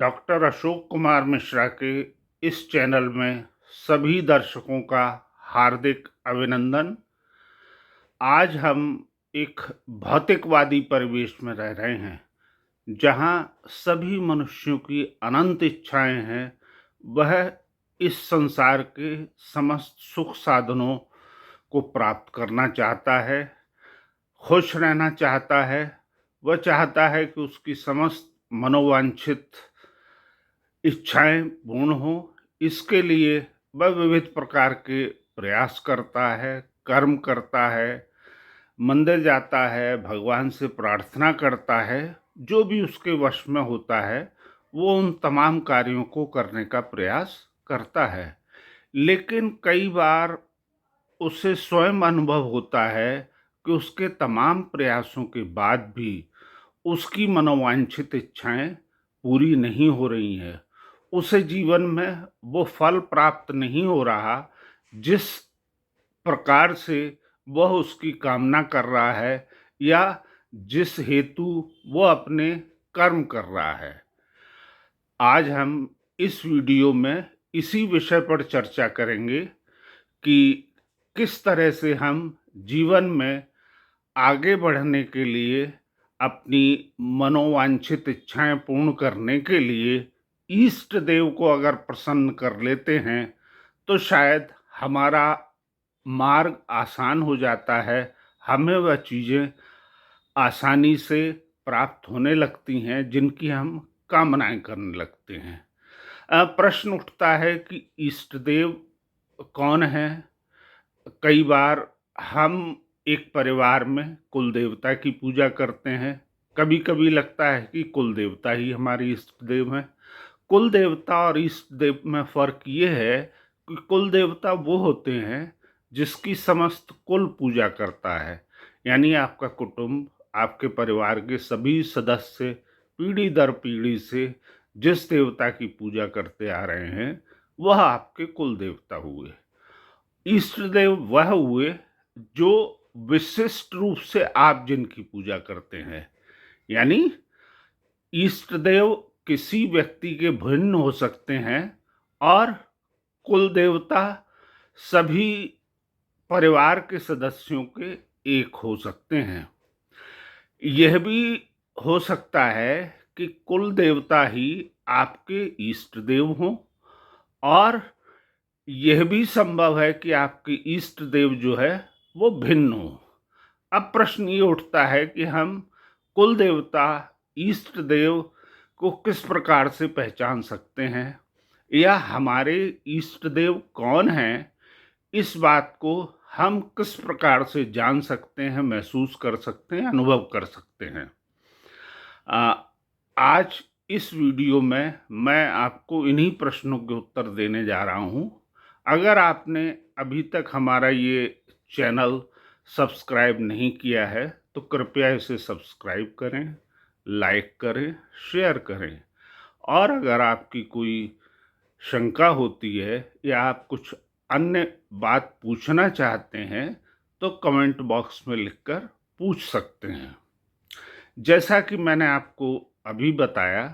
Doctor Ashok Kumar Mishra के इस channel में सभी दर्शकों का हार्दिक अभिनंदन। आज हम एक भौतिकवादी परिवेश में रह रहे हैं, जहां सभी मनुष्यों की अनंत इच्छाएं हैं। वह इस संसार के समस्त सुख साधनों को प्राप्त करना चाहता है, खुश रहना चाहता है। वह चाहता है कि उसकी समस्त मनोवांछित इच्छाएं पूर्ण हो। इसके लिए वह विविध प्रकार के प्रयास करता है, कर्म करता है, मंदिर जाता है, भगवान से प्रार्थना करता है। जो भी उसके वश में होता है, वो उन तमाम कार्यों को करने का प्रयास करता है। लेकिन कई बार उसे स्वयं अनुभव होता है कि उसके तमाम प्रयासों के बाद भी उसकी मनोवांछित इच्छाएं पूरी नहीं हो रही हैं। उसे जीवन में वो फल प्राप्त नहीं हो रहा जिस प्रकार से वह उसकी कामना कर रहा है, या जिस हेतु वो अपने कर्म कर रहा है। आज हम इस वीडियो में इसी विषय पर चर्चा करेंगे कि किस तरह से हम जीवन में आगे बढ़ने के लिए, अपनी मनोवांछित इच्छाएं पूर्ण करने के लिए इष्ट देव को अगर प्रसन्न कर लेते हैं तो शायद हमारा मार्ग आसान हो जाता है। हमें वह चीज़ें आसानी से प्राप्त होने लगती हैं जिनकी हम कामनाएं करने लगते हैं। प्रश्न उठता है कि इष्ट देव कौन है। कई बार हम एक परिवार में कुल देवता की पूजा करते हैं। कभी कभी लगता है कि कुल देवता ही हमारी इष्ट देव हैं। कुल देवता और इष्ट देव में फ़र्क ये है कि कुल देवता वो होते हैं जिसकी समस्त कुल पूजा करता है, यानी आपका कुटुंब, आपके परिवार के सभी सदस्य पीढ़ी दर पीढ़ी से जिस देवता की पूजा करते आ रहे हैं, वह आपके कुल देवता हुए। इष्ट देव वह हुए जो विशिष्ट रूप से आप जिनकी पूजा करते हैं। यानी इष्ट देव किसी व्यक्ति के भिन्न हो सकते हैं और कुल देवता सभी परिवार के सदस्यों के एक हो सकते हैं। यह भी हो सकता है कि कुल देवता ही आपके इष्ट देव हों, और यह भी संभव है कि आपके इष्ट देव जो है वो भिन्न हो। अब प्रश्न ये उठता है कि हम कुल देवता, इष्ट देव को किस प्रकार से पहचान सकते हैं, या हमारे इष्ट देव कौन हैं, इस बात को हम किस प्रकार से जान सकते हैं, महसूस कर सकते हैं, अनुभव कर सकते हैं। आज इस वीडियो में मैं आपको इन्हीं प्रश्नों के उत्तर देने जा रहा हूं। अगर आपने अभी तक हमारा ये चैनल सब्सक्राइब नहीं किया है तो कृपया इसे सब्सक्राइब करें, लाइक करें, शेयर करें। और अगर आपकी कोई शंका होती है या आप कुछ अन्य बात पूछना चाहते हैं तो कमेंट बॉक्स में लिखकर पूछ सकते हैं। जैसा कि मैंने आपको अभी बताया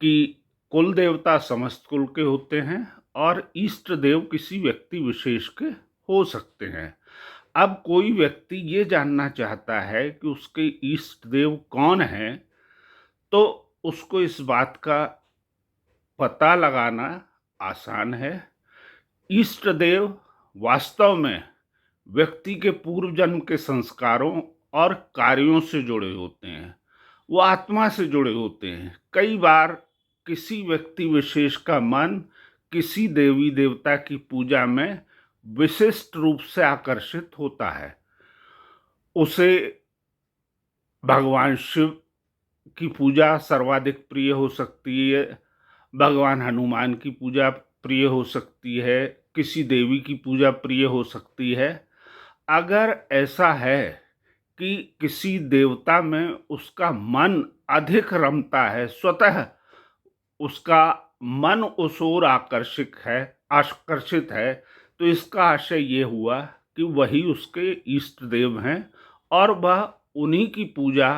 कि कुल देवता समस्त कुल के होते हैं और इष्ट देव किसी व्यक्ति विशेष के हो सकते हैं। अब कोई व्यक्ति ये जानना चाहता है कि उसके इष्ट देव कौन हैं, तो उसको इस बात का पता लगाना आसान है। इष्ट देव वास्तव में व्यक्ति के पूर्व जन्म के संस्कारों और कार्यों से जुड़े होते हैं। वो आत्मा से जुड़े होते हैं। कई बार किसी व्यक्ति विशेष का मन किसी देवी देवता की पूजा में विशिष्ट रूप से आकर्षित होता है। उसे भगवान शिव की पूजा सर्वाधिक प्रिय हो सकती है, भगवान हनुमान की पूजा प्रिय हो सकती है, किसी देवी की पूजा प्रिय हो सकती है। अगर ऐसा है कि किसी देवता में उसका मन अधिक रमता है, स्वतः उसका मन उस ओर आकर्षित है, तो इसका आशय ये हुआ कि वही उसके इष्ट देव हैं और वह उन्हीं की पूजा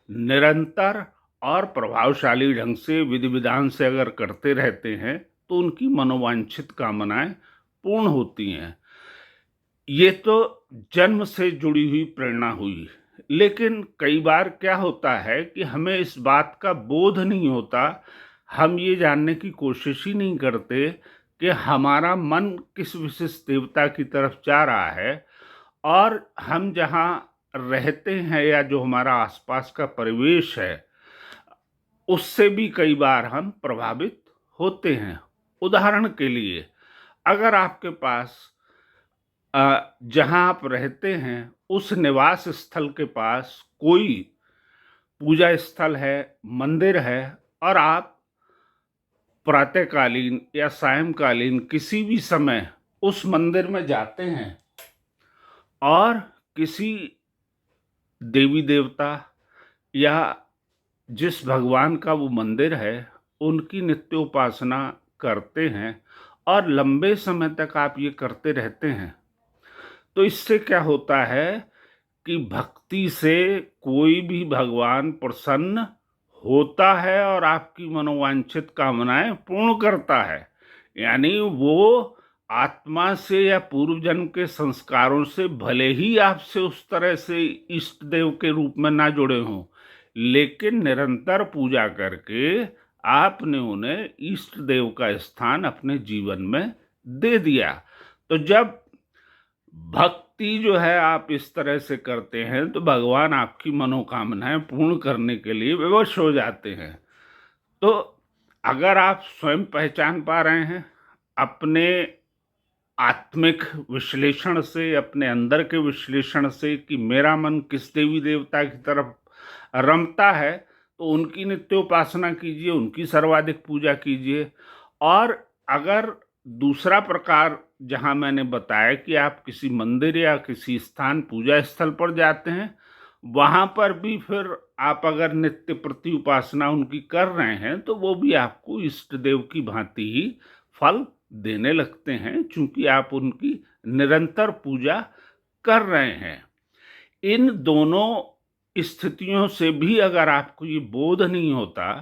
निरंतर और प्रभावशाली ढंग से विधि विधान से अगर करते रहते हैं तो उनकी मनोवांछित कामनाएं पूर्ण होती हैं। ये तो जन्म से जुड़ी हुई प्रेरणा हुई। लेकिन कई बार क्या होता है कि हमें इस बात का बोध नहीं होता, हम ये जानने की कोशिश ही नहीं करते कि हमारा मन किस विशेष देवता की तरफ जा रहा है, और हम जहाँ रहते हैं या जो हमारा आसपास का परिवेश है उससे भी कई बार हम प्रभावित होते हैं। उदाहरण के लिए, अगर आपके पास जहाँ आप रहते हैं उस निवास स्थल के पास कोई पूजा स्थल है, मंदिर है, और आप प्रातःकालीन या सायंकालीन किसी भी समय उस मंदिर में जाते हैं और किसी देवी देवता या जिस भगवान का वो मंदिर है उनकी नित्य उपासना करते हैं और लंबे समय तक आप ये करते रहते हैं, तो इससे क्या होता है कि भक्ति से कोई भी भगवान प्रसन्न होता है और आपकी मनोवांछित कामनाएं पूर्ण करता है। यानी वो आत्मा से या पूर्व जन्म के संस्कारों से भले ही आपसे उस तरह से इष्ट देव के रूप में ना जुड़े हों, लेकिन निरंतर पूजा करके आपने उन्हें इष्ट देव का स्थान अपने जीवन में दे दिया। तो जब भक्ति जो है आप इस तरह से करते हैं तो भगवान आपकी मनोकामनाएं पूर्ण करने के लिए विवश हो जाते हैं। तो अगर आप स्वयं पहचान पा रहे हैं अपने आत्मिक विश्लेषण से, अपने अंदर के विश्लेषण से कि मेरा मन किस देवी देवता की तरफ रमता है, तो उनकी नित्य उपासना कीजिए, उनकी सर्वाधिक पूजा कीजिए। और अगर दूसरा प्रकार जहां मैंने बताया कि आप किसी मंदिर या किसी स्थान पूजा स्थल पर जाते हैं, वहां पर भी फिर आप अगर नित्य प्रति उपासना उनकी कर रहे हैं तो वो भी आपको इष्ट देव की भांति ही फल देने लगते हैं, चूंकि आप उनकी निरंतर पूजा कर रहे हैं। इन दोनों स्थितियों से भी अगर आपको ये बोध नहीं होता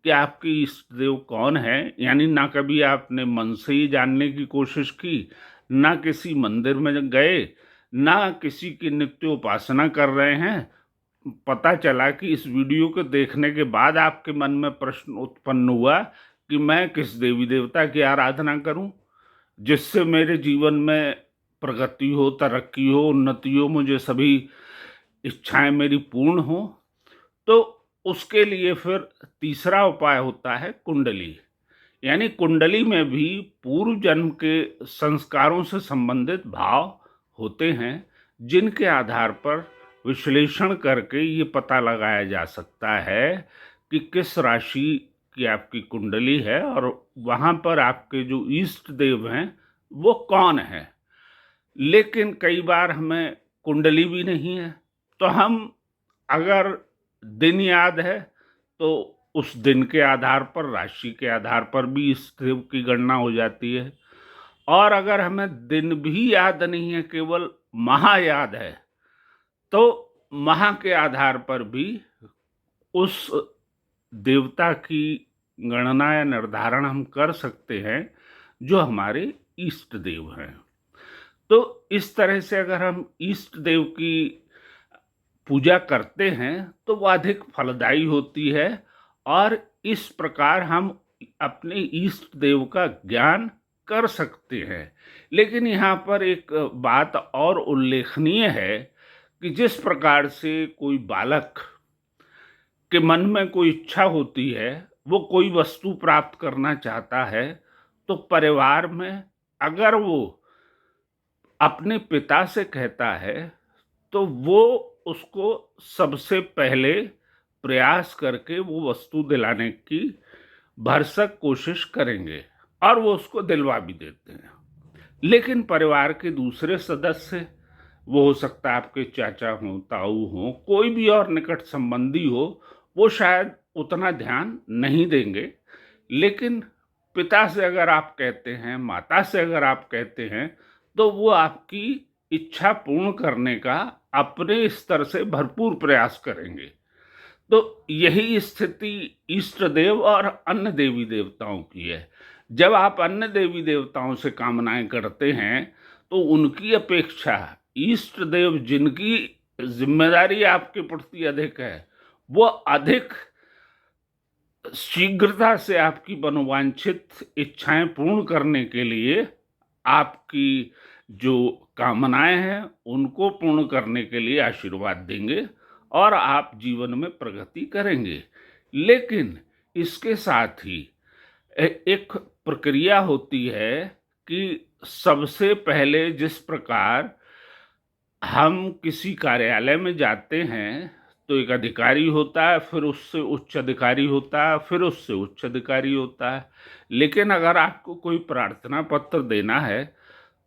कि आपके इष्ट देव कौन है, यानी ना कभी आपने मन से ही जानने की कोशिश की, ना किसी मंदिर में गए, ना किसी की नित्य उपासना कर रहे हैं, पता चला कि इस वीडियो को देखने के बाद आपके मन में प्रश्न उत्पन्न हुआ कि मैं किस देवी देवता की आराधना करूं जिससे मेरे जीवन में प्रगति हो, तरक्की हो, उन्नति हो, मुझे सभी इच्छाएं मेरी पूर्ण हो। तो उसके लिए फिर तीसरा उपाय होता है कुंडली। यानी कुंडली में भी पूर्व जन्म के संस्कारों से संबंधित भाव होते हैं, जिनके आधार पर विश्लेषण करके ये पता लगाया जा सकता है कि किस राशि की आपकी कुंडली है और वहाँ पर आपके जो इष्ट देव हैं वो कौन है। लेकिन कई बार हमें कुंडली भी नहीं है, तो हम अगर दिन याद है तो उस दिन के आधार पर, राशि के आधार पर भी इष्ट देव की गणना हो जाती है। और अगर हमें दिन भी याद नहीं है, केवल माह याद है, तो माह के आधार पर भी उस देवता की गणना या निर्धारण हम कर सकते हैं जो हमारे इष्ट देव हैं। तो इस तरह से अगर हम इष्ट देव की पूजा करते हैं तो वो अधिक फलदायी होती है, और इस प्रकार हम अपने इष्ट देव का ज्ञान कर सकते हैं। लेकिन यहाँ पर एक बात और उल्लेखनीय है कि जिस प्रकार से कोई बालक के मन में कोई इच्छा होती है, वो कोई वस्तु प्राप्त करना चाहता है, तो परिवार में अगर वो अपने पिता से कहता है तो वो उसको सबसे पहले प्रयास करके वो वस्तु दिलाने की भरसक कोशिश करेंगे और वो उसको दिलवा भी देते हैं। लेकिन परिवार के दूसरे सदस्य, वो हो सकता है आपके चाचा हों, ताऊ हों, कोई भी और निकट संबंधी हो, वो शायद उतना ध्यान नहीं देंगे। लेकिन पिता से अगर आप कहते हैं, माता से अगर आप कहते हैं, तो वो आपकी इच्छा पूर्ण करने का अपने स्तर से भरपूर प्रयास करेंगे। तो यही स्थिति इष्ट देव और अन्य देवी देवताओं की है। जब आप अन्य देवी देवताओं से कामनाएं करते हैं तो उनकी अपेक्षा इष्ट देव जिनकी जिम्मेदारी आपके प्रति अधिक है, वो अधिक शीघ्रता से आपकी मनोवांछित इच्छाएं पूर्ण करने के लिए आपकी जो कामनाएं हैं उनको पूर्ण करने के लिए आशीर्वाद देंगे और आप जीवन में प्रगति करेंगे। लेकिन इसके साथ ही एक प्रक्रिया होती है कि सबसे पहले जिस प्रकार हम किसी कार्यालय में जाते हैं तो एक अधिकारी होता है, फिर उससे उच्च अधिकारी होता है, फिर उससे उच्च अधिकारी होता है। लेकिन अगर आपको कोई प्रार्थना पत्र देना है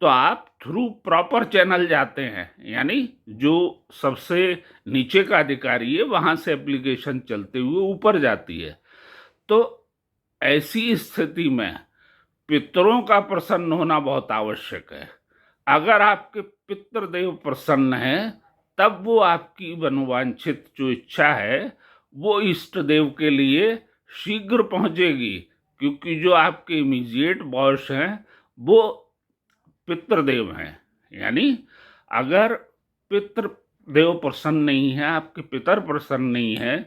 तो आप थ्रू प्रॉपर चैनल जाते हैं, यानी जो सबसे नीचे का अधिकारी है वहां से एप्लीकेशन चलते हुए ऊपर जाती है। तो ऐसी स्थिति में पितरों का प्रसन्न होना बहुत आवश्यक है। अगर आपके पितृदेव प्रसन्न हैं तब वो आपकी मनोवांछित जो इच्छा है वो इष्ट देव के लिए शीघ्र पहुंचेगी, क्योंकि जो आपके इमीडिएट बॉस हैं वो पितृदेव हैं। यानी अगर पितृदेव प्रसन्न नहीं है, आपके पितर प्रसन्न नहीं है,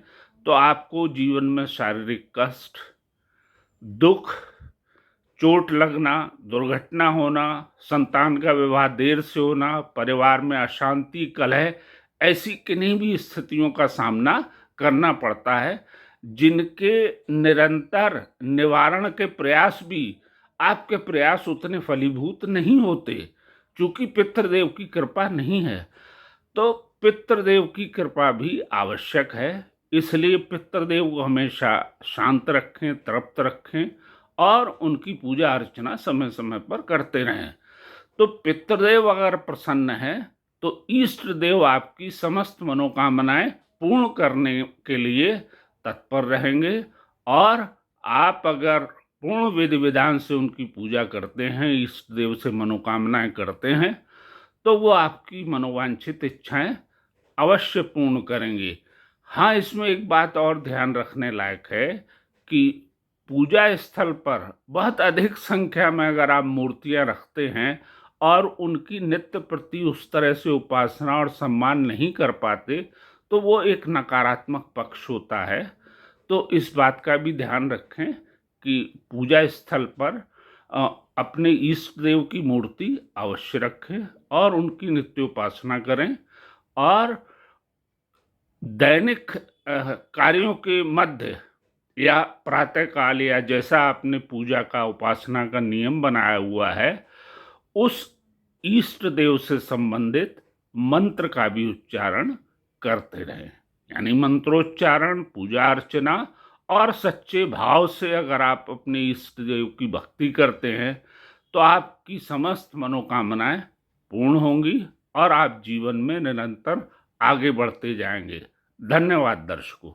तो आपको जीवन में शारीरिक कष्ट, दुख, चोट लगना, दुर्घटना होना, संतान का विवाह देर से होना, परिवार में अशांति, कलह, ऐसी किन्हीं भी स्थितियों का सामना करना पड़ता है, जिनके निरंतर निवारण के प्रयास भी आपके प्रयास उतने फलीभूत नहीं होते, क्योंकि पितृदेव की कृपा नहीं है। तो पितृदेव की कृपा भी आवश्यक है, इसलिए पितृदेव को हमेशा शांत रखें, तृप्त रखें और उनकी पूजा अर्चना समय समय पर करते रहें। तो पितृदेव अगर प्रसन्न है तो इष्ट देव आपकी समस्त मनोकामनाएं पूर्ण करने के लिए तत्पर रहेंगे, और आप अगर पूर्ण विधि विधान से उनकी पूजा करते हैं, इष्ट देव से मनोकामनाएं करते हैं, तो वो आपकी मनोवांछित इच्छाएं अवश्य पूर्ण करेंगे। हाँ, इसमें एक बात और ध्यान रखने लायक है कि पूजा स्थल पर बहुत अधिक संख्या में अगर आप मूर्तियां रखते हैं और उनकी नित्य प्रति उस तरह से उपासना और सम्मान नहीं कर पाते, तो वो एक नकारात्मक पक्ष होता है। तो इस बात का भी ध्यान रखें कि पूजा स्थल पर अपने इष्ट देव की मूर्ति अवश्य रखें और उनकी नित्य उपासना करें, और दैनिक कार्यों के मध्य या प्रातः काल या जैसा आपने पूजा का उपासना का नियम बनाया हुआ है, उस इष्ट देव से संबंधित मंत्र का भी उच्चारण करते रहें। यानी मंत्रोच्चारण, पूजा अर्चना और सच्चे भाव से अगर आप अपने इष्ट देव की भक्ति करते हैं तो आपकी समस्त मनोकामनाएं पूर्ण होंगी और आप जीवन में निरंतर आगे बढ़ते जाएंगे। धन्यवाद दर्शकों।